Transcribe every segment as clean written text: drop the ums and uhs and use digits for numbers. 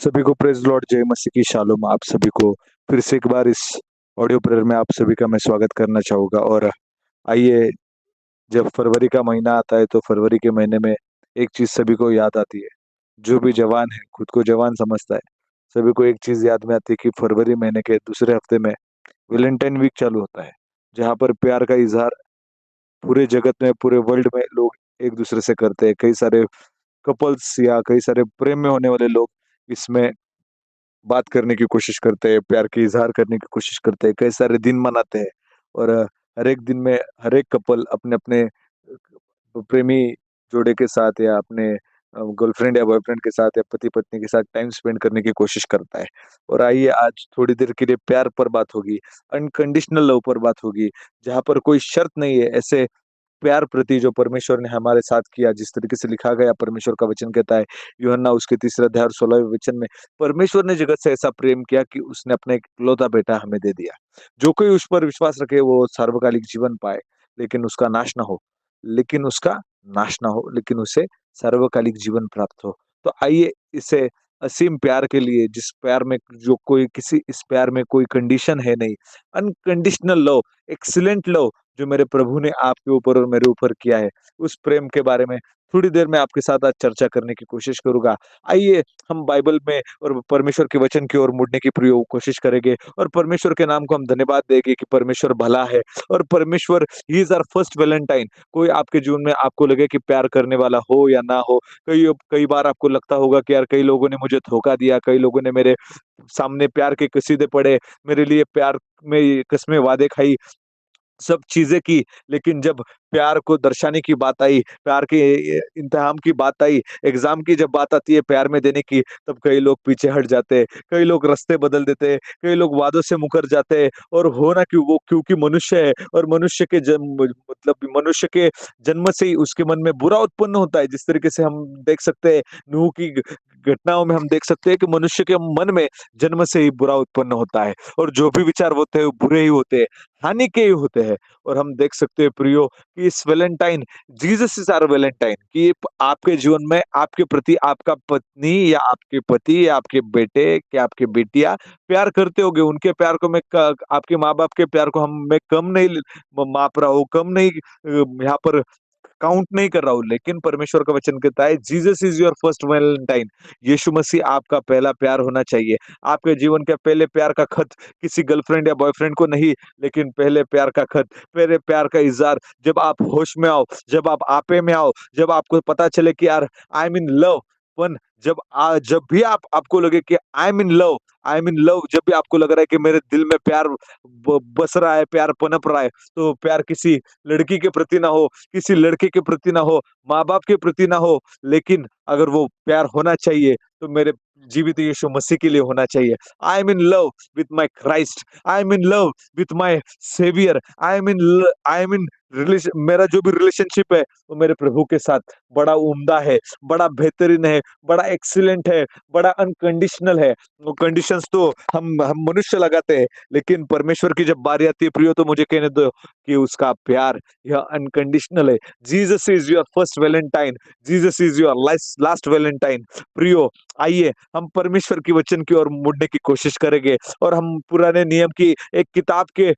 सभी को praise Lord, जय मसीह की शालोम। आप सभी को फिर से एक बार इस ऑडियो प्रेयर में आप सभी का मैं स्वागत करना चाहूँगा। और आइए, जब फरवरी का महीना आता है तो फरवरी के महीने में एक चीज़ सभी को याद आती है। जो भी जवान है, खुद को जवान समझता है, सभी को एक चीज़ याद में आती है कि फरवरी महीने के दूसरे हफ्ते में वैलेंटाइन वीक चालू होता है, जहाँ पर प्यार का इजहार पूरे जगत में, पूरे वर्ल्ड में लोग एक दूसरे से करते हैं। कई सारे कपल्स या कई सारे प्रेम में होने वाले लोग इसमें बात करने की कोशिश करते हैं, प्यार की इज़हार करने की कोशिश करते हैं, कई सारे दिन मनाते हैं। और हर एक दिन में हर एक कपल अपने-अपने प्रेमी जोड़े के साथ या अपने गर्लफ्रेंड या बॉयफ्रेंड के साथ या पति-पत्नी के साथ टाइम स्पेंड करने की कोशिश करता है। और आइए, आज थोड़ी देर के लिए प्यार पर बात होगी, अनकंडीशनल लव पर बात होगी, जहाँ पर कोई शर्त नहीं है। ऐसे प्यार प्रति जो परमेश्वर ने हमारे साथ किया, जिस तरीके से लिखा गया, परमेश्वर का वचन कहता है यूहन्ना उसके 3 अध्याय और 16वें वचन में, परमेश्वर ने जगत से ऐसा प्रेम किया कि उसने अपना एक इकलौता बेटा हमें दे दिया। जो कोई उस पर विश्वास रखे वो सार्वकालिक जीवन पाए, लेकिन उसका नाश ना हो, लेकिन उसका नाश ना हो, लेकिन उसे सार्वकालिक जीवन प्राप्त हो। तो आइए, इसे असीम प्यार के लिए, जिस प्यार में जो कोई किसी इस प्यार में कोई कंडीशन है नहीं, अनकंडीशनल लव, एक्सीलेंट लव जो मेरे प्रभु ने आपके ऊपर और मेरे ऊपर किया है, उस प्रेम के बारे में थोड़ी देर में आपके साथ आज चर्चा करने की कोशिश करूँगा। आइए, हम बाइबल में और परमेश्वर के वचन की ओर मुड़ने की पूरी कोशिश करेंगे और परमेश्वर के नाम को हम धन्यवाद देंगे कि परमेश्वर भला है और परमेश्वर ही इज़ आवर फर्स्ट वैलेंटाइन। कोई आपके जीवन में आपको लगे कि प्यार करने वाला हो या ना हो, कई कई बार आपको लगता होगा कि यार, कई लोगों ने मुझे धोखा दिया, कई लोगों ने मेरे सामने प्यार के कसीदे पढ़े, मेरे लिए प्यार में कस्में वादे खाई, सब चीज़ें की, लेकिन जब प्यार को दर्शाने की बात आई, प्यार के इम्तिहान की बात आई, एग्ज़ाम की जब बात आती है प्यार में देने की, तब कई लोग पीछे हट जाते हैं, कई लोग रास्ते बदल देते हैं, कई लोग वादों से मुकर जाते हैं। और हो ना क्यों, वो क्योंकि मनुष्य है और मनुष्य के जन्म मतलब मनुष्य के जन्म से ही उसके मन में बुरा उत्पन्न होता है। जिस तरीके से हम देख सकते हैं, नूह की घटनाओं में हम देख सकते हैं कि मनुष्य के मन में जन्म से ही बुरा उत्पन्न होता है और जो भी विचार होते हैं वो बुरे ही होते हैं, हानि के ही होते हैं। और हम देख सकते हैं प्रियो कि इस valentine, Jesus is our valentine, कि आपके जीवन में आपके प्रति आपका पत्नी या आपके पति या आपके बेटे या आपकी बेटियां प्यार करते होगे। उनके प्यार को आपके माँ बाप के प्यार को हम मैं कम नहीं माप रहा हूँ, कम नहीं यहाँ पर काउंट नहीं कर रहा हूँ, लेकिन परमेश्वर का वचन कहता है Jesus is your first valentine. Yeshu Masih आपका पहला प्यार होना चाहिए। आपके जीवन के पहले प्यार का खत किसी गर्लफ्रेंड या बॉयफ्रेंड को नहीं, लेकिन पहले प्यार का खत, पहले प्यार का इज़हार जब आप होश में आओ, जब आप आपे में आओ, जब आपको पता चले कि यार, आई एम इन लव। पण जब भी आपको लगे कि आई एम इन लव, जब भी आपको लग रहा है कि मेरे दिल में प्यार बस रहा है, प्यार पनप रहा है, तो प्यार किसी लड़की के प्रति ना हो, किसी लड़के के प्रति ना हो, माँ-बाप के प्रति ना हो, लेकिन अगर वो प्यार होना चाहिए तो मेरे जीवित यीशु मसीह के लिए होना चाहिए। I am in love with my Christ, I am in love with my saviour, I am in relation, मेरा जो भी रिलेशनशिप है वो मेरे प्रभु के साथ बड़ा उम्दा है, बड़ा बेहतरीन है, बड़ा एक्सीलेंट है, बड़ा अनकंडीशनल है। वो कंडीशंस तो हम मनुष्य लगाते हैं, लेकिन परमेश्वर की जब बारी आती है प्रियो, तो मुझे कहने दो कि उसका प्यार यह अनकंडीशनल है। Jesus is your first Valentine, Jesus is your last Valentine. प्रियो, आइए हम परमेश्वर की वचन की ओर मुड़ने की कोशिश करेंगे और हम पुराने नियम की एक किताब के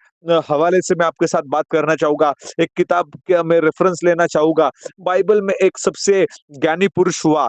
हवाले से मैं आपके साथ बात करना चाहूंगा। एक किताब का मैं रेफरेंस लेना चाहूंगा। बाइबल में एक सबसे ज्ञानी पुरुष हुआ,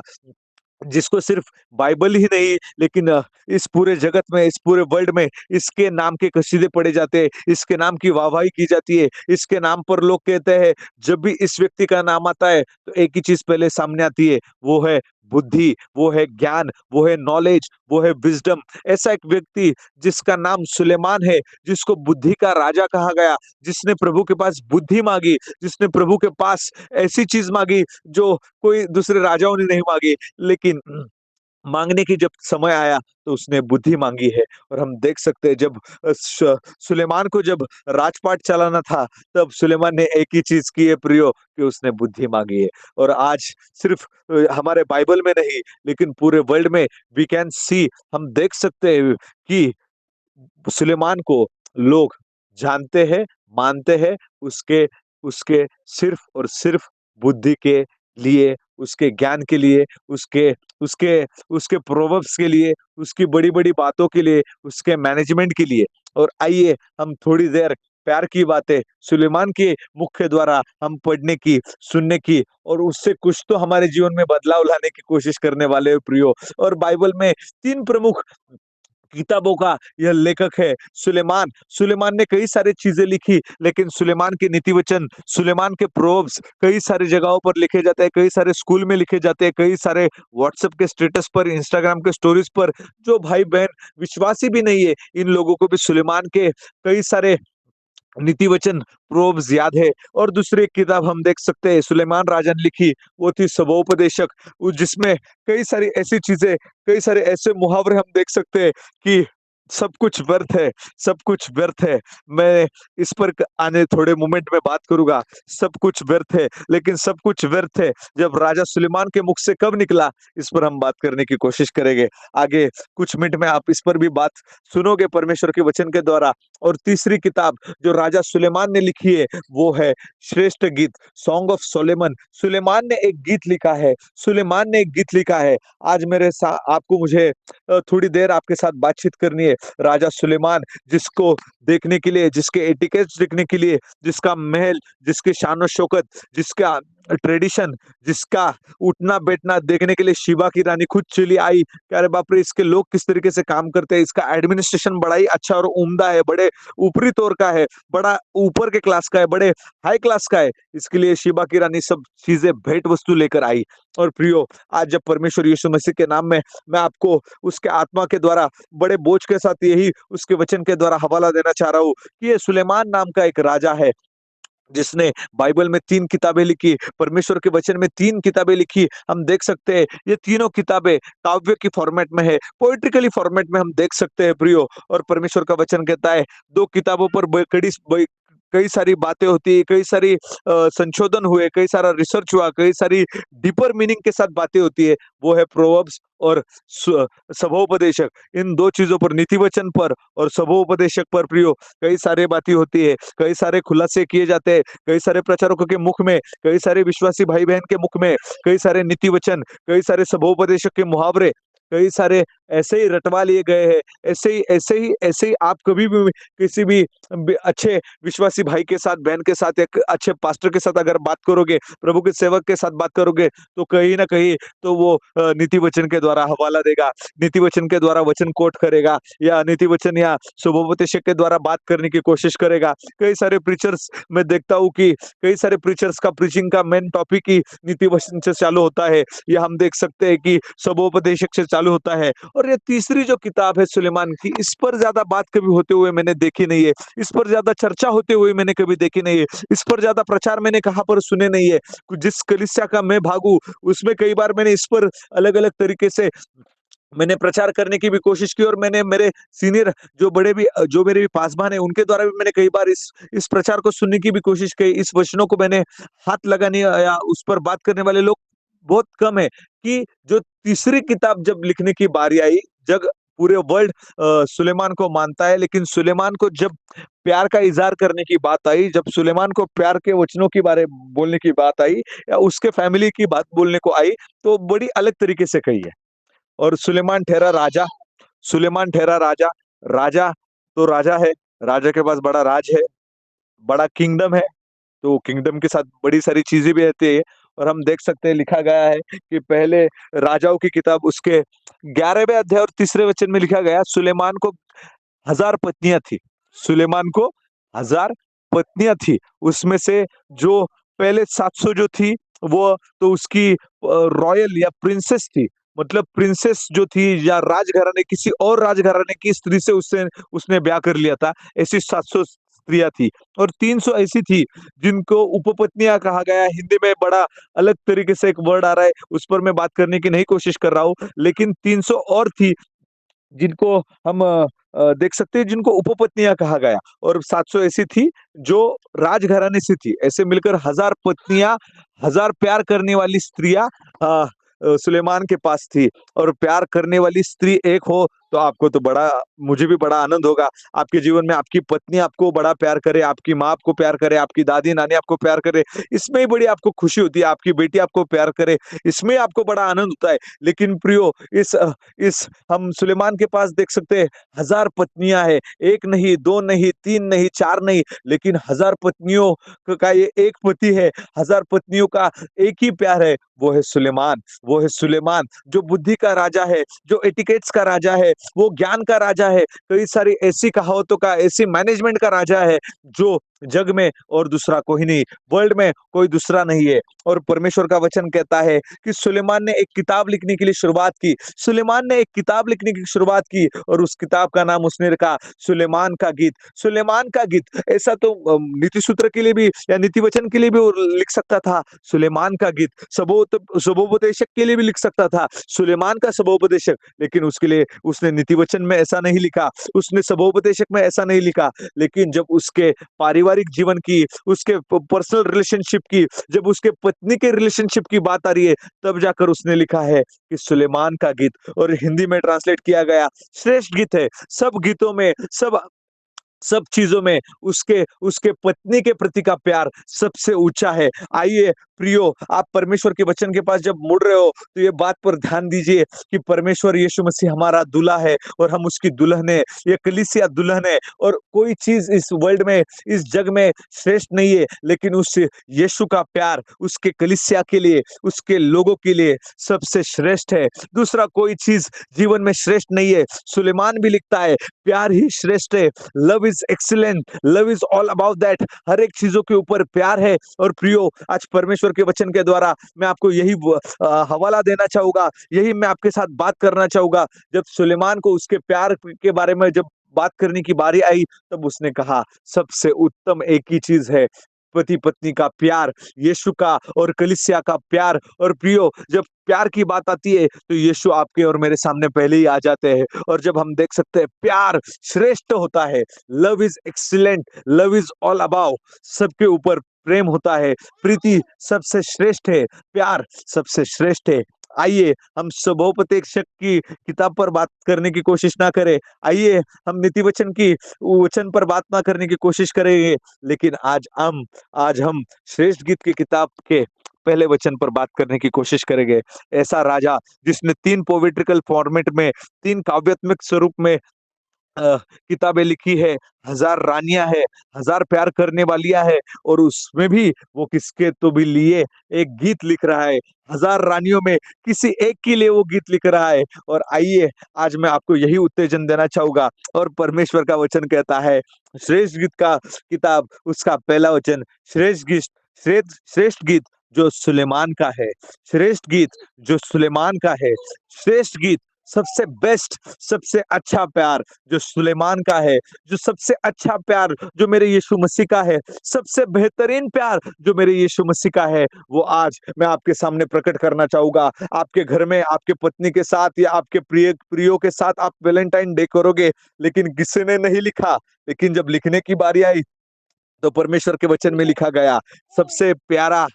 जिसको सिर्फ बाइबल ही नहीं, लेकिन इस पूरे जगत में, इस पूरे वर्ल्ड में इसके नाम के कसीदे पढ़े जाते हैं, इसके नाम की वाहवाही की जाती है, इसके नाम पर लोग कहते हैं, जब भी इस व्यक्ति का नाम आता है तो एक ही चीज पहले सामने आती है, वो है बुद्धि, वो है ज्ञान, वो है नॉलेज, वो है विजडम। ऐसा एक व्यक्ति जिसका नाम सुलेमान है, जिसको बुद्धि का राजा कहा गया, जिसने प्रभु के पास बुद्धि मांगी, जिसने प्रभु के पास ऐसी चीज मांगी जो कोई दूसरे राजाओं ने नहीं मांगी, लेकिन माँगने की जब समय आया तो उसने बुद्धि माँगी है। और हम देख सकते हैं, जब सुलेमान को जब राजपाट चलाना था, तब सुलेमान ने एक ही चीज़ की है प्रियो, कि उसने बुद्धि माँगी है। और आज सिर्फ हमारे बाइबल में नहीं, लेकिन पूरे वर्ल्ड में वी कैन सी, हम देख सकते हैं कि सुलेमान को लोग जानते हैं, मानते हैं, उसके उसके सिर्फ और सिर्फ बुद्धि के लिए, उसके ज्ञान के लिए, उसके उसके उसके प्रोवर्ब्स के लिए, उसकी बड़ी-बड़ी बातों के लिए, उसके मैनेजमेंट के लिए। और आइए हम थोड़ी देर प्यार की बातें सुलेमान के मुख के द्वारा हम पढ़ने की, सुनने की और उससे कुछ तो हमारे जीवन में बदलाव लाने की कोशिश करने वाले हैं प्रियो। और बाइबल में 3 प्रमुख किताबों का यह लेखक है सुलेमान। सुलेमान ने कई सारी चीजें लिखी, लेकिन सुलेमान के नीति वचन, सुलेमान के प्रोव्स कई सारी जगहों पर लिखे जाते हैं, कई सारे स्कूल में लिखे जाते हैं, कई सारे व्हाट्सएप के स्टेटस पर, इंस्टाग्राम के स्टोरीज पर। जो भाई बहन विश्वासी भी नहीं है, इन लोगों को भी सुलेमान के कई सारे नीति वचन, प्रोव्स याद है। और दूसरी एक किताब हम देख सकते हैं सुलेमान राजा ने लिखी, वो थी सबोपदेशक, जिसमें कई सारी ऐसी चीजें, कई सारे ऐसे मुहावरे हम देख सकते हैं कि सब कुछ व्यर्थ है, सब कुछ व्यर्थ है। मैं इस पर आने थोड़े मोमेंट में बात करूंगा। सब कुछ व्यर्थ है, लेकिन सब कुछ व्यर्थ है जब राजा सुलेमान के मुख से कब निकला, इस पर हम बात करने की कोशिश करेंगे। आगे कुछ मिनट में आप इस पर भी बात सुनोगे परमेश्वर के वचन के द्वारा। और तीसरी किताब जो राजा सुलेमान ने लिखी है, वो है श्रेष्ठ गीत, सॉन्ग ऑफ सोलेमन। सुलेमान ने एक गीत लिखा है, सुलेमान ने एक गीत लिखा है। आज मेरे साथ आपको मुझे थोड़ी देर आपके साथ बातचीत करनी है। राजा सुलेमान, जिसको देखने के लिए, जिसके एटिकेट्स देखने के लिए, जिसका महल, जिसके शान और शौकत, जिसका ट्रेडिशन, जिसका उठना बैठना देखने के लिए शिवा की रानी खुद चली आई कि अरे बाप रे, इसके लोग किस तरीके से काम करते हैं, इसका एडमिनिस्ट्रेशन बड़ा ही अच्छा और उम्दा है, बड़े ऊपरी तौर का है, बड़ा ऊपर के क्लास का है, बड़े हाई क्लास का है। इसके लिए शिवा की रानी सब चीजें भेंट वस्तु लेकर आई। और प्रियो, आज जब परमेश्वर यीशु मसीह के नाम में मैं आपको उसके आत्मा के द्वारा बड़े बोझ के साथ यही उसके वचन के द्वारा हवाला देना चाह रहा हूँ कि ये सुलेमान नाम का एक राजा है, जिसने बाइबल में 3 किताबें लिखी, परमेश्वर के वचन में 3 किताबें लिखी। हम देख सकते हैं ये तीनों किताबें काव्य की फॉर्मेट में है, पोएट्रिकली फॉर्मेट में हम देख सकते हैं प्रियो। और परमेश्वर का वचन कहता है 2 किताबों पर कई सारी बातें होती है, कई सारी संशोधन हुए, कई सारा रिसर्च हुआ, कई सारी डीपर मीनिंग के साथ बातें होती है। वो है प्रोवर्ब्स और सभोपदेशक। इन 2 चीजों पर, नीति वचन पर और सभोपदेशक पर प्रियो, कई सारी बातें होती है, कई सारे खुलासे किए जाते हैं, कई सारे प्रचारकों के मुख में, कई सारे विश्वासी भाई बहन के मुख में, कई सारे नीति वचन, कई सारे सभोपदेशक के मुहावरे, कई सारे ऐसे ही रटवा लिए गए हैं। ऐसे ही आप कभी भी किसी भी अच्छे विश्वासी भाई के साथ, बहन के साथ, एक अच्छे पास्टर के साथ अगर बात करोगे, प्रभु के सेवक के साथ बात करोगे, तो कहीं ना कहीं तो वो नीति वचन के द्वारा हवाला देगा, नीति वचन के द्वारा वचन कोट करेगा, या नीति वचन या शुभोपदेशक के द्वारा बात करने की कोशिश करेगा। कई सारे प्रीचर्स मैं देखता हूँ कि कई सारे प्रीचर्स का प्रीचिंग का मेन टॉपिक ही नीति वचन से चालू होता है, या हम देख सकते हैं कि शुभोपदेशक से चालू होता है। और ये तीसरी जो किताब है सुलेमान की, इस पर ज्यादा बात कभी होते हुए मैंने देखी नहीं है, इस पर ज्यादा चर्चा होते हुए मैंने कभी देखी नहीं है, इस पर ज्यादा प्रचार मैंने कहाँ पर सुने नहीं है। जिस कलीसिया का मैं भागू, उसमें कई बार मैंने इस पर अलग अलग तरीके से मैंने प्रचार करने की भी कोशिश की, और मैंने मेरे सीनियर जो मेरे भी पासवान है, उनके द्वारा भी मैंने कई बार इस प्रचार को सुनने की भी कोशिश की। इस वचनों को मैंने हाथ लगाने या उस पर बात करने वाले लोग बहुत कम है। कि जो तीसरी किताब जब लिखने की बारी आई, जग पूरे वर्ल्ड सुलेमान को मानता है, लेकिन सुलेमान को जब प्यार का इजहार करने की बात आई, जब सुलेमान को प्यार के वचनों के बारे बोलने की बात आई, या उसके फैमिली की बात बोलने को आई, तो बड़ी अलग तरीके से कही है। और सुलेमान ठहरा राजा, सुलेमान ठहरा राजा। राजा तो राजा है, राजा के पास बड़ा राज है, बड़ा किंगडम है, तो किंगडम के साथ बड़ी सारी चीजें भी रहती है। और हम देख सकते हैं, लिखा गया है कि पहले राजाओं की किताब उसके 11वें अध्याय और तीसरे वचन में लिखा गया, सुलेमान को 1000 पत्नियां थी, सुलेमान को 1000 पत्नियां थी। उसमें से जो पहले 700 जो थी, वो तो उसकी रॉयल या प्रिंसेस थी, मतलब प्रिंसेस जो थी, या राजघराने, किसी और राजघराने की स्त्री से उससे उसने ब्याह कर लिया था। ऐसी 700 स्त्रियां थी। और 300 ऐसी थी जिनको उपपत्नियां कहा गया है। हिंदी में बड़ा अलग तरीके से एक वर्ड आ रहा है, उस पर मैं बात करने की नहीं कोशिश कर रहा हूँ, लेकिन 300 और थी जिनको हम देख सकते हैं, जिनको उपपत्नियां कहा गया। और 700 ऐसी थी जो राजघराने से थी। ऐसे मिलकर 1000 पत्नियां, 1000 प्यार करने वाली स्त्रियां सुलेमान के पास थी। और प्यार करने वाली स्त्री एक हो तो आपको तो बड़ा मुझे भी बड़ा आनंद होगा। आपके जीवन में आपकी पत्नी आपको बड़ा प्यार करे, आपकी माँ आपको प्यार करे, आपकी दादी-नानी आपको प्यार करे, इसमें ही बड़ी आपको खुशी होती है। आपकी बेटी आपको प्यार करे, इसमें आपको बड़ा आनंद होता है। लेकिन प्रियो इस हम सुलेमान के पास देख सकते हैं, 1000 पत्नियाँ हैं, 1 नहीं, 2 नहीं, 3 नहीं, 4 नहीं, लेकिन 1000 पत्नियों का ये एक पति है, 1000 पत्नियों का एक ही प्यार है, वो है सुलेमान। वो है सुलेमान जो बुद्धि का राजा है, जो एटिकेट्स का राजा है, वो ज्ञान का राजा है, कई सारी ऐसी कहावतों का, ऐसी मैनेजमेंट का राजा है, जो जग में और दूसरा कोई नहीं, वर्ल्ड में कोई दूसरा नहीं है। और परमेश्वर का वचन कहता है कि सुलेमान ने एक किताब लिखने के लिए शुरुआत की। सुलेमान ने एक किताब लिखने की शुरुआत की और उस किताब का नाम उसने रखा सुलेमान का गीत। सुलेमान का गीत ऐसा तो नीति सूत्र के लिए भी या नीति वचन के लिए भी वो लिख सकता था, सुलेमान का गीत। सबोपदेशक के लिए भी लिख सकता था, सुलेमान का सबोपदेशक। लेकिन उसके लिए उसने नीति वचन में ऐसा नहीं लिखा, उसने सबोपदेशक में ऐसा नहीं लिखा। लेकिन जब उसके पारिवारिक जीवन की, उसके पर्सनल रिलेशनशिप की, जब उसके पत्नी के रिलेशनशिप की बात आ रही है, तब जाकर उसने लिखा है कि सुलेमान का गीत। और हिंदी में ट्रांसलेट किया गया श्रेष्ठ गीत है। सब गीतों में, सब सब चीजों में उसके उसके पत्नी के प्रति का प्यार सबसे ऊंचा है। आइए प्रियो, आप परमेश्वर के वचन के पास जब मुड़ रहे हो तो ये बात पर ध्यान दीजिए कि परमेश्वर यीशु मसीह हमारा दूल्हा है और हम उसकी दुल्हन है, ये कलीसिया दुल्हन है। और कोई चीज इस वर्ल्ड में, इस जग में श्रेष्ठ नहीं है, लेकिन उस यीशु का प्यार उसके कलीसिया के लिए, उसके लोगों के लिए सबसे श्रेष्ठ है। दूसरा कोई चीज जीवन में श्रेष्ठ नहीं है। सुलेमान भी लिखता है प्यार ही श्रेष्ठ है। Love is excellent, love is all about that. हर एक चीजों के ऊपर प्यार है। और प्रियो, आज परमेश्वर के वचन के द्वारा मैं आपको यही हवाला देना चाहूंगा, यही मैं आपके साथ बात करना चाहूंगा। जब सुलेमान को उसके प्यार के बारे में जब बात करने की बारी आई, तब उसने कहा सबसे उत्तम एक ही चीज है, पति पत्नी का प्यार, यीशु का और कलीसिया का प्यार। और प्रियो, जब प्यार की बात आती है तो यीशु आपके और मेरे सामने पहले ही आ जाते हैं। और जब हम देख सकते हैं प्यार श्रेष्ठ होता है, love is excellent, love is all about, सबके ऊपर प्रेम होता है, प्रीति सबसे श्रेष्ठ है, प्यार सबसे श्रेष्ठ है। आइए हम सबोपदेशक की किताब पर बात करने की कोशिश ना करें, आइए हम नीति वचन की वचन पर बात ना करने की कोशिश करेंगे, लेकिन आज हम श्रेष्ठ गीत की किताब के पहले वचन पर बात करने की कोशिश करेंगे। ऐसा राजा जिसने 3 पोएट्रिकल फॉर्मेट में, 3 काव्यात्मक स्वरूप में किताबें लिखी है, 1000 रानियां है, 1000 प्यार करने वालियां है, और उसमें भी वो किसके तो भी लिए एक गीत लिख रहा है। 1000 रानियों में किसी एक के लिए वो गीत लिख रहा है। और आइए आज मैं आपको यही उत्तेजन देना चाहूंगा। और परमेश्वर का वचन कहता है, श्रेष्ठ गीत का किताब उसका पहला वचन, श्रेष्ठ गीत जो सुलेमान का है, श्रेष्ठ गीत जो सुलेमान का है, श्रेष्ठ गीत, सबसे बेस्ट, सबसे अच्छा प्यार जो सुलेमान का है, जो सबसे अच्छा प्यार जो मेरे यीशु मसीह का है, सबसे बेहतरीन प्यार जो मेरे यीशु मसीह का है, वो आज मैं आपके सामने प्रकट करना चाहूंगा। आपके घर में आपके पत्नी के साथ या आपके प्रियो के साथ आप वैलेंटाइन डे करोगे, लेकिन किसी ने नहीं लिखा। लेकिन जब लिखने की बारी आई तो परमेश्वर के वचन में लिखा गया, सबसे प्यारा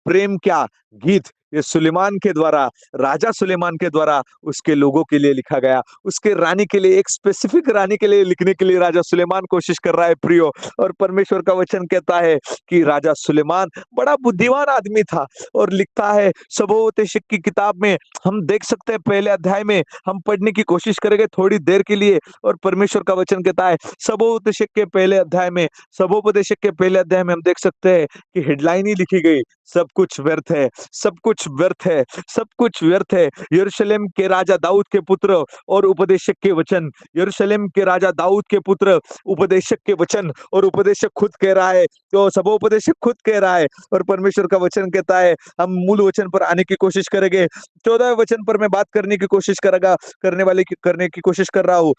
प्रेम क्या गीत ये सुलेमान के द्वारा, राजा सुलेमान के द्वारा उसके लोगों के लिए लिखा गया। उसके रानी के लिए, एक स्पेसिफिक रानी के लिए लिखने के लिए राजा सुलेमान कोशिश कर रहा है प्रियो। और परमेश्वर का वचन कहता है कि राजा सुलेमान बड़ा बुद्धिमान आदमी था। और लिखता है सबोपदेशक की किताब में, हम देख सकते हैं पहले अध्याय में, हम पढ़ने की कोशिश करेंगे थोड़ी देर के लिए। और परमेश्वर का वचन कहता है सबोपदेशक के पहले अध्याय में, सबोपदेशक के पहले अध्याय में हम देख सकते हैं कि हेडलाइन ही लिखी गई, सब कुछ व्यर्थ है, सब कुछ व्यर्थ है, सब कुछ व्यर्थ है। यरूशलेम के राजा दाऊद के पुत्र और उपदेशक के वचन, यरूशलेम के राजा दाऊद के पुत्र, उपदेशक के वचन, और उपदेशक खुद कह रहा है, तो सब उपदेशक खुद कह रहा है। और परमेश्वर का वचन कहता है, हम मूल वचन पर आने की कोशिश करेंगे। 14वें वचन पर मैं बात करने की कोशिश करने की कोशिश कर रहा हूँ।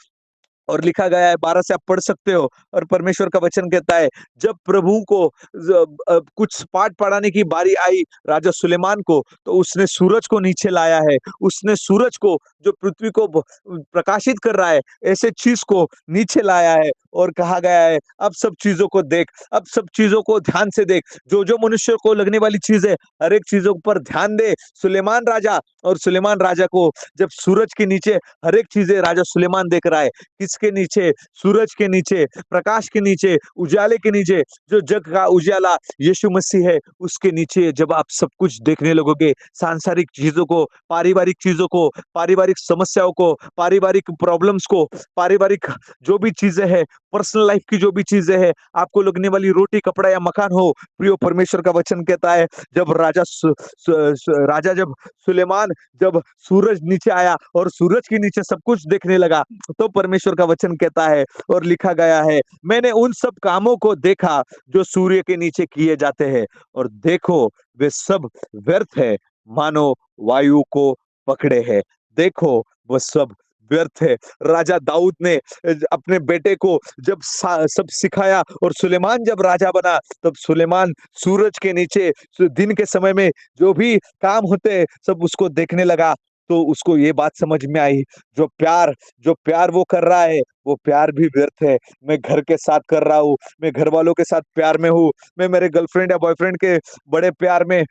और लिखा गया है 12 से आप पढ़ सकते हो। और परमेश्वर का वचन कहता है, जब प्रभु को कुछ पाठ पढ़ाने की बारी आई राजा सुलेमान को, तो उसने सूरज को नीचे लाया है। उसने सूरज को, जो पृथ्वी को प्रकाशित कर रहा है, ऐसे चीज को नीचे लाया है। और कहा गया है, अब सब चीजों को देख, अब सब चीजों को ध्यान से देख, जो जो मनुष्य को लगने वाली चीज है, हर एक चीजों पर ध्यान दे सुलेमान राजा। और सुलेमान राजा को जब सूरज के नीचे हर एक चीजें राजा सुलेमान देख रहा है, किसके नीचे? सूरज के नीचे, प्रकाश के नीचे, उजाले के नीचे, जो जग का उजाला यीशु मसीह है, उसके नीचे जब आप सब कुछ देखने लगोगे, सांसारिक चीजों को, पारिवारिक चीजों को, पारिवारिक समस्याओं को, पारिवारिक प्रॉब्लम्स को, पारिवारिक जो भी चीजें हैं, पर्सनल लाइफ की जो भी चीजें हैं, आपको लगने वाली रोटी, कपड़ा या मकान हो, प्रियो परमेश्वर का वचन कहता है, जब राजा जब सुलेमान जब सूरज नीचे आया और सूरज के नीचे सब कुछ देखने लगा, तो परमेश्वर का वचन कहता है और लिखा गया है, मैंने उन सब कामों को देखा जो सूर्य के नीचे किए जाते हैं, और देखो वे सब व्यर्थ है, मानो वायु को पकड़े है। देखो वह सब व्यर्थ है। राजा दाऊद ने अपने बेटे को जब सब सिखाया, और सुलेमान जब राजा बना, तब सुलेमान सूरज के नीचे दिन के समय में जो भी काम होते सब उसको देखने लगा। तो उसको ये बात समझ में आई, जो प्यार वो कर रहा है, वो प्यार भी व्यर्थ है। मैं घर के साथ कर रहा हूँ, मैं घर वालों के साथ प्यार में हूँ, मैं मेरे गर्लफ्रेंड या बॉयफ्रेंड के बड़े प्यार में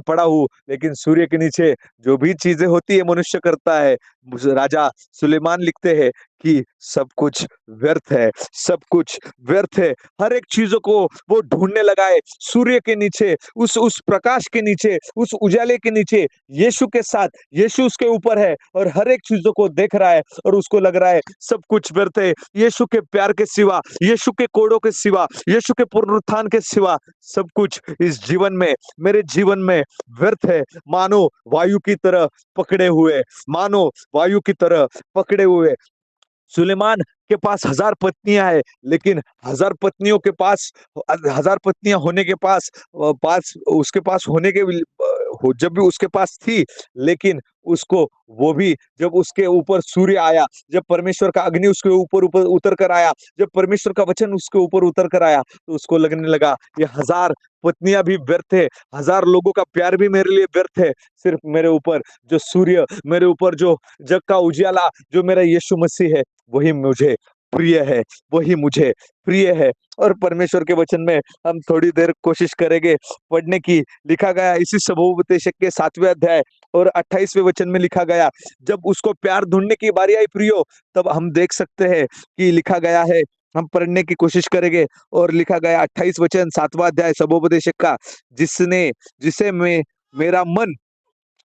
पड़ा हूँ, लेकिन सूर्य के नीचे जो भी चीजें होती है मनुष्य करता है, राजा सुलेमान लिखते हैं कि सब कुछ व्यर्थ है, सब कुछ व्यर्थ है। हर एक चीजों को वो ढूंढने लगा है सूर्य के नीचे, उस प्रकाश के नीचे, उस उजाले के नीचे, यीशु के साथ। यीशु उसके ऊपर है और हर एक चीजों को देख रहा है, और उसको लग रहा है सब कुछ व्यर्थ है। यीशु के प्यार के सिवा, यीशु के कोड़ों के सिवा, यीशु के पुनरुत्थान के सिवा सब कुछ इस जीवन में, मेरे जीवन में व्यर्थ है। मानो वायु की तरह पकड़े हुए, मानो वायु की तरह पकड़े हुए। सुलेमान के पास 1000 पत्नियां है, लेकिन 1000 पत्नियों के पास, 1000 पत्नियां होने के पास उसके पास होने के जब भी उसके पास थी, लेकिन उसको वो भी, जब उसके ऊपर सूर्य आया, जब परमेश्वर का अग्नि उसके ऊपर ऊपर उतर कर आया, जब परमेश्वर का वचन उसके ऊपर उतर कर आया, तो उसको लगने लगा ये 1000 पत्नियां भी व्यर्थ है, 1000 लोगों का प्यार भी मेरे लिए व्यर्थ है। सिर्फ मेरे ऊपर जो सूर्य, मेरे ऊपर जो जग का उजियाला, जो मेरा यीशु मसीह है, वही मुझे प्रिय है, वही मुझे प्रिय है। और परमेश्वर के वचन में हम थोड़ी देर कोशिश करेंगे पढ़ने की। लिखा गया इसी सबोपदेशक के 7वें अध्याय और 28वें वचन में लिखा गया, जब उसको प्यार ढूंढने की बारी आई प्रियो, तब हम देख सकते हैं कि लिखा गया है, हम पढ़ने की कोशिश करेंगे। और लिखा गया 28 वचन 7वां अध्याय सबोपदेशक का, जिसने जिसे मैं मेरा मन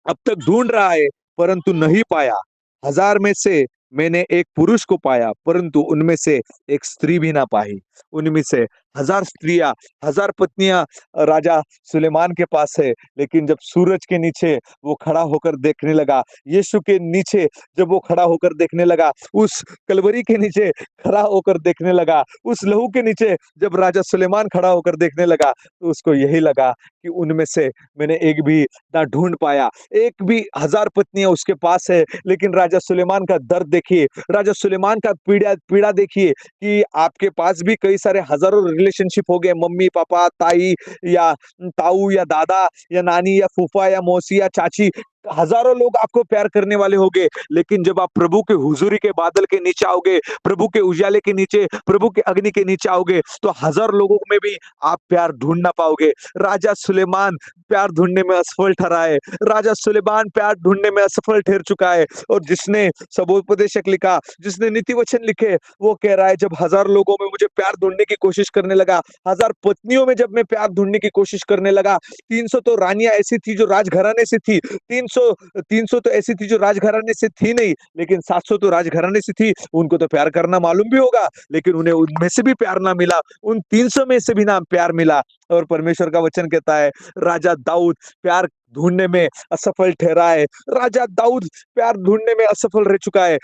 अब तक ढूंढ रहा है, परंतु नहीं पाया। 1000 में से मैंने एक पुरुष को पाया, परंतु उनमें से एक स्त्री भी ना पाई। उनमें से 1000 स्त्रियां, 1000 पत्नियां राजा सुलेमान के पास है, लेकिन जब सूरज के नीचे वो खड़ा होकर देखने लगा, यीशु के नीचे जब वो खड़ा होकर देखने लगा, उस कलवरी के नीचे खड़ा होकर देखने लगा, उस लहू के नीचे जब राजा सुलेमान खड़ा होकर देखने लगा, तो उसको यही लगा कि उनमें से मैंने एक भी ना ढूंढ पाया। एक भी 1000 पत्नियां उसके पास है, लेकिन राजा सुलेमान का दर्द देखिए, राजा सुलेमान का पीड़ा पीड़ा देखिए, कि आपके पास भी कई सारे हजारों रिलेशनशिप हो गए, मम्मी पापा, ताई या ताऊ या दादा या नानी या फूफा या मौसी या चाची, हजारों लोग आपको प्यार करने वाले होंगे, लेकिन जब आप प्रभु के हुजूरी के बादल के नीचे आओगे, प्रभु के उजाले के नीचे, प्रभु के अग्नि के नीचे आओगे, तो 1000 लोगों में भी आप प्यार ढूंढ ना पाओगे। राजा सुलेमान प्यार ढूंढने में असफल ठहरा है, राजा सुलेमान प्यार ढूंढने में असफल ठहर चुका है। और जिसने सबोपदेशक लिखा, जिसने नीति वचन लिखे, वो कह रहा है, जब 1000 लोगों में मुझे प्यार ढूंढने की कोशिश करने लगा, 1000 पत्नियों में जब मैं प्यार ढूंढने की कोशिश करने लगा, 300 तो रानियां ऐसी थी जो राजघराने से थी, 300 तो ऐसी थी जो राजघराने से थी नहीं, लेकिन 700 तो राजघराने से थी। उनको तो प्यार करना मालूम भी होगा, लेकिन उन्हें उनमें से भी प्यार ना मिला, उन 300 में से भी ना प्यार मिला। और परमेश्वर का वचन कहता है, राजा दाऊद प्यार ढूंढने में असफल ठहरा है, राजा दाऊद प्यार ढूंढने में असफल रह चुका है।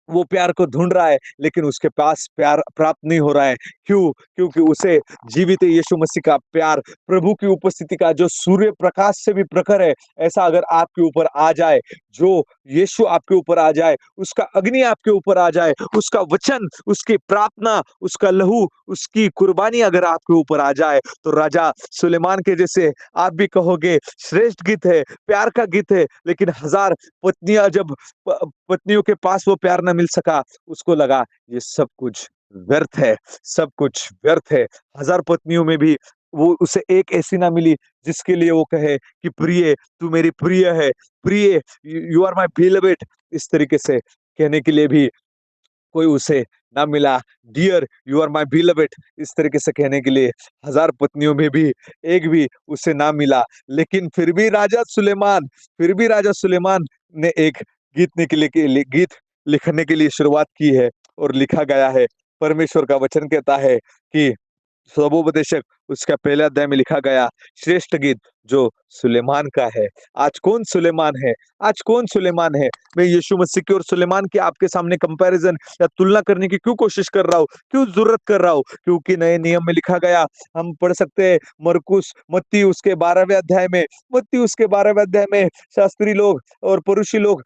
वो प्यार को ढूंढ रहा है, लेकिन उसके पास प्यार प्राप्त नहीं हो रहा है। क्यों? क्योंकि उसे जीवित यीशु मसीह का प्यार, प्रभु की उपस्थिति का जो सूर्य प्रकाश से भी प्रखर है, ऐसा अगर आपके ऊपर आ जाए, जो यीशु आपके ऊपर आ जाए, उसका अग्नि आपके ऊपर आ जाए, उसका वचन, उसकी प्रार्थना, उसका लहू, उसकी कुर्बानी अगर आपके ऊपर आ जाए, तो राजा सुलेमान के जैसे आप भी कहोगे श्रेष्ठ गीत है, प्यार का गीत है। लेकिन हजार पत्नियां जब पत्नियों के पास वो प्यार न मिल सका, उसको लगा ये सब कुछ व्यर्थ है, सब कुछ व्यर्थ है। हजार पत्नियों में भी वो उसे एक ऐसी ना मिली जिसके लिए वो कहे कि प्रिय, तू मेरी प्रिय है, प्रिय, यू आर माय बिलोवेड। इस तरीके से कहने के लिए भी कोई उसे ना मिला। Dear, you are my beloved, इस तरीके से कहने के लिए हजार पत्नियों में भी एक भी उसे ना मिला। लेकिन फिर भी राजा सुलेमान ने एक गीत लिखने के लिए शुरुआत की है, और लिखा गया है। परमेश्वर का वचन कहता है कि स्वोपदेशक उसका पहले अध्याय में लिखा गया श्रेष्ठ गीत जो सुलेमान का है। आज कौन सुलेमान है? आज कौन सुलेमान है? मैं यीशु मसीह की और सुलेमान की आपके सामने कंपैरिजन या तुलना करने की क्यों कोशिश कर रहा हूँ, क्यों जरूरत कर रहा हूँ? क्योंकि नए नियम में लिखा गया, हम पढ़ सकते हैं मरकुस मत्ती उसके 12वें अध्याय में शास्त्री लोग और पुरुषी लोग,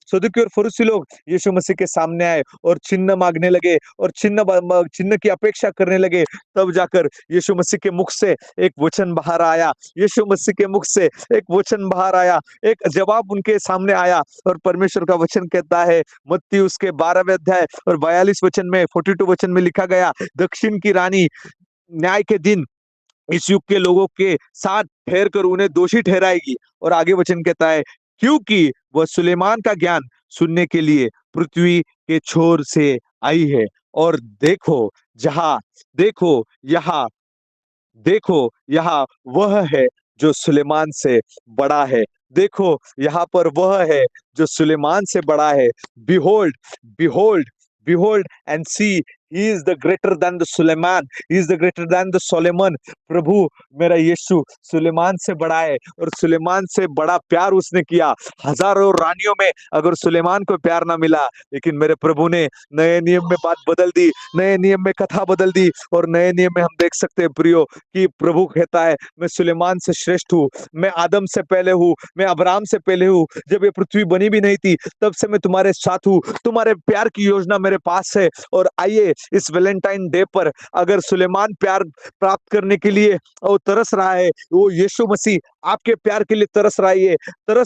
सदुकी और फरीसी लोग यीशु मसीह के सामने आए और चिन्ह मांगने लगे और चिन्ह की अपेक्षा करने लगे। तब जाकर यीशु मसीह के मुख से एक वचन बाहर आया, यीशु मसीह के मुख से एक वचन बाहर आया, एक जवाब उनके सामने आया। और परमेश्वर का वचन कहता है मत्ती उसके 12वें अध्याय और 42 वचन में लिखा गया, दक्षिण की रानी न्याय के दिन इस युग के लोगों के साथ ठहर कर उन्हें दोषी ठहराएगी। और आगे वचन कहता है, क्योंकि वह सुलेमान का ज्ञान सुनने के लिए पृथ्वी के छोर से आई है। और जहां देखो यहाँ देखो यहाँ वह है जो सुलेमान से बड़ा है। देखो यहाँ पर वह है जो सुलेमान से बड़ा है। Behold, behold, behold and see, he is the greater than the सुलेमान, he is the greater than the Solomon. प्रभु मेरा यीशु सुलेमान से बड़ा है, और सुलेमान से बड़ा प्यार उसने किया। हजारों रानियों में अगर सुलेमान को प्यार ना मिला, लेकिन मेरे प्रभु ने नए नियम में बात बदल दी, नए नियम में कथा बदल दी। और नए नियम में हम देख सकते हैं प्रियो कि प्रभु कहता है, मैं सुलेमान से श्रेष्ठ हूँ, मैं आदम से पहले हूँ, मैं अब्राहम से पहले हूँ, जब ये पृथ्वी बनी भी नहीं थी तब से मैं तुम्हारे साथ हूँ, तुम्हारे प्यार की योजना मेरे पास है। और आइए इस वैलेंटाइन डे पर, अगर सुलेमान प्यार प्राप्त करने के लिए वो तरस रहा है, वो यीशु मसीह आपके प्यार के लिए तरस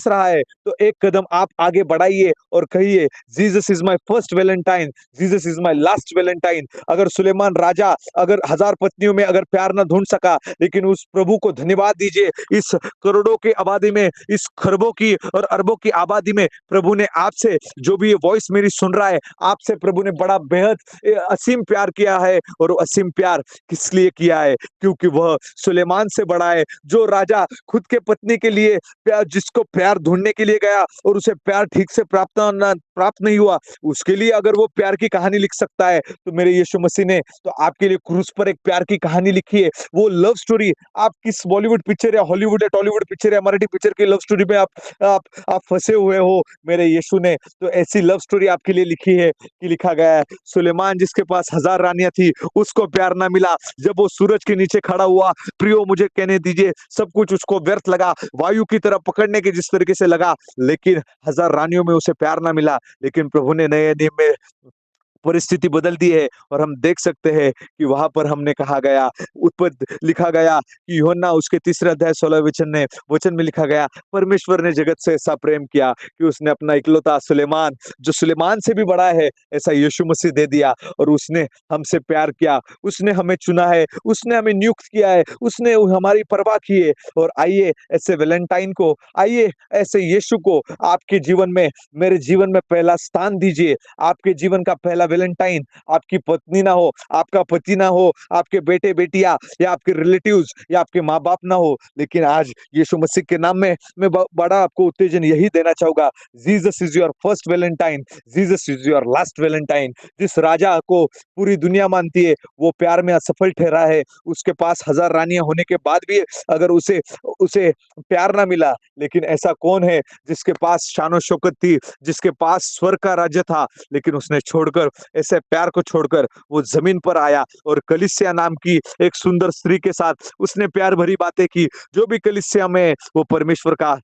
रहा है, तो एक कदम आप आगे बढ़ाइए और कहिए, Jesus is my first Valentine, Jesus is my last Valentine. अगर सुलेमान राजा अगर हजार पत्नियों में अगर प्यार न ढूंढ सका, लेकिन उस प्रभु को धन्यवाद दीजिए, इस करोड़ों की आबादी में, इस खरबों की और अरबों की आबादी में प्रभु ने आपसे, जो भी ये वॉइस मेरी सुन रहा है, आपसे प्रभु ने बड़ा बेहद असीम प्यार किया है। और असीम प्यार किस लिए किया है? क्योंकि वह सुलेमान से बड़ा है। जो राजा खुद के पत्नी के लिए जिसको प्यार ढूंढने के लिए गया और उसे प्यार ठीक से प्राप्त नहीं हुआ, उसके लिए अगर वो प्यार की कहानी लिख सकता है, तो मेरे यीशु मसीह ने तो आपके लिए क्रूस पर एक प्यार की कहानी लिखी है। वो लव स्टोरी, आप किस बॉलीवुड पिक्चर या हॉलीवुड या टॉलीवुड पिक्चर या मराठी पिक्चर की लव स्टोरी में आप फंसे हुए हो, मेरे यीशु ने तो ऐसी लव स्टोरी आपके लिए लिखी है कि लिखा गया है, सुलेमान जिसके पास हजार रानियां थी, उसको प्यार ना मिला। जब वो सूरज के नीचे खड़ा हुआ, प्रियो मुझे कहने दीजिए, सब कुछ उसको व्यर्थ लगा, वायु की तरह पकड़ने के जिस तरीके से लगा, लेकिन हजार रानियों में उसे प्यार ना मिला। लेकिन प्रभु ने नए नियम में परिस्थिति बदल दी है, और हम देख सकते हैं कि वहां पर हमने कहा गया, उत्पत्ति लिखा गया कि यूहन्ना उसके 3 अध्याय 16 वचन में लिखा गया, परमेश्वर ने जगत से ऐसा प्रेम किया कि उसने अपना इकलौता सुलेमान, जो सुलेमान से भी बड़ा है, ऐसा यीशु मसीह दे दिया। और उसने हमसे प्यार किया, उसने हमें चुना है, उसने हमें नियुक्त किया है, उसने हमारी परवाह की है। और आइए ऐसे वैलेंटाइन को, आइए ऐसे यीशु को आपके जीवन में, मेरे जीवन में पहला स्थान दीजिए। आपके जीवन का पहला वैलेंटाइन आपकी पत्नी ना हो, आपका पति ना हो, आपके बेटे बेटियां या आपके रिलेटिव्स या आपके माँ बाप ना हो, लेकिन आज यीशु मसीह के नाम में मैं बड़ा आपको उत्तेजन यही देना चाहूंगा, Jesus is your first Valentine, Jesus is your last Valentine. जिस राजा को पूरी दुनिया मानती है वो प्यार में असफल ठहरा है, उसके पास हजार रानियां होने के बाद भी अगर उसे उसे प्यार ना मिला, लेकिन ऐसा कौन है जिसके पास शान और शौकत थी, जिसके पास स्वर्ग का राज्य था, लेकिन उसने छोड़कर, ऐसे प्यार को छोड़कर वो जमीन पर आया और कलीसिया नाम की एक सुंदर स्त्री के साथ उसने प्यार भरी बातें की। जो भी कलीसिया में वो परमेश्वर का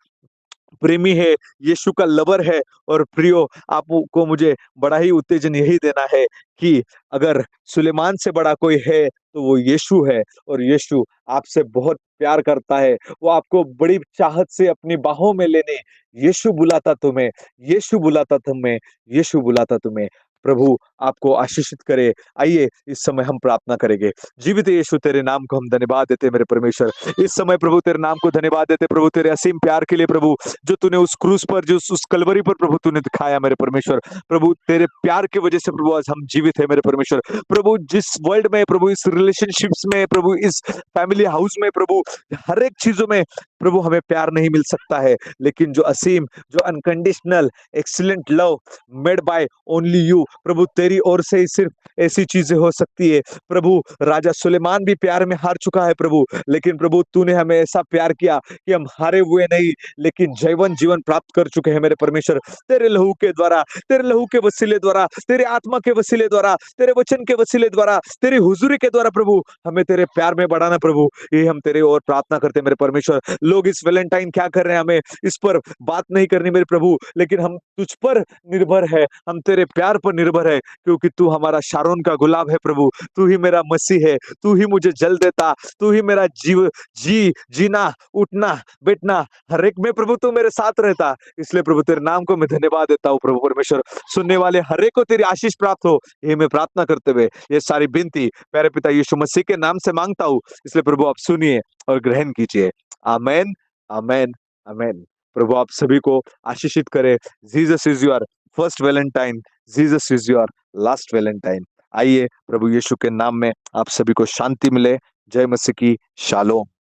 प्रेमी है, यीशु का लवर है। और प्रियो, आपको मुझे बड़ा ही उत्तेजन यही देना है कि अगर सुलेमान से बड़ा कोई है तो वो यीशु है, और यीशु आपसे बहुत प्यार करता है। वो आपको बड़ी चाहत से अपनी बाहों में लेने यीशु बुलाता तुम्हें, यीशु बुलाता तुम्हें, यीशु बुलाता तुम्हें। प्रभु आपको आशीषित करे। आइए इस समय हम प्रार्थना करेंगे। जीवित यीशु, तेरे नाम को हम धन्यवाद देते मेरे परमेश्वर। इस समय प्रभु तेरे नाम को धन्यवाद देते प्रभु, तेरे असीम प्यार के लिए प्रभु, जो तूने उस क्रूस पर, जो उस कलवरी पर प्रभु तूने दिखाया मेरे परमेश्वर। प्रभु तेरे प्यार की वजह से प्रभु आज हम जीवित है मेरे परमेश्वर। प्रभु जिस वर्ल्ड में प्रभु, इस रिलेशनशिप्स में प्रभु, इस फैमिली हाउस में प्रभु, हर एक चीजों में प्रभु हमें प्यार नहीं मिल सकता है, लेकिन जो असीम, जो unconditional excellent love made by only you प्रभु, तेरी ओर से ही सिर्फ ऐसी चीजें हो सकती है। प्रभु राजा सुलेमान भी प्यार में हार चुका है प्रभु, लेकिन प्रभु तूने हमें ऐसा प्यार किया कि हम हारे हुए नहीं, लेकिन जीवन जीवन प्राप्त कर चुके हैं मेरे परमेश्वर। तेरे लहू के द्वारा, तेरे लहू के वसीले द्वारा, तेरे आत्मा के वसीले द्वारा, तेरे वचन के वसीले द्वारा, तेरी हुजूरी के द्वारा प्रभु हमें तेरे प्यार में बढ़ाना प्रभु, ये हम तेरे और प्रार्थना करते हैं मेरे परमेश्वर। लोग इस वैलेंटाइन क्या कर रहे हैं, हमें इस पर बात नहीं करनी मेरे प्रभु, लेकिन हम तुझ पर निर्भर है, हम तेरे प्यार पर निर्भर है, क्योंकि तू हमारा शारोन का गुलाब है प्रभु, तू ही मेरा मसीह है, तू ही मुझे जल देता, तू ही मेरा जीना, उठना, बैठना, हर एक में प्रभु तू मेरे साथ रहता। इसलिए प्रभु तेरे नाम को मैं धन्यवाद देता हूँ प्रभु परमेश्वर। सुनने वाले हर एक को तेरी आशीष प्राप्त हो, ये मैं प्रार्थना करते हुए ये सारी विनती प्यारे पिता यीशु मसीह के नाम से मांगता हूँ। इसलिए प्रभु आप सुनिए और ग्रहण कीजिए। आमेन, आमेन, आमेन। प्रभु आप सभी को आशीषित करे। Jesus is your first Valentine, Jesus is your last Valentine. आइए प्रभु यीशु के नाम में आप सभी को शांति मिले। जय मसीह की। शालोम।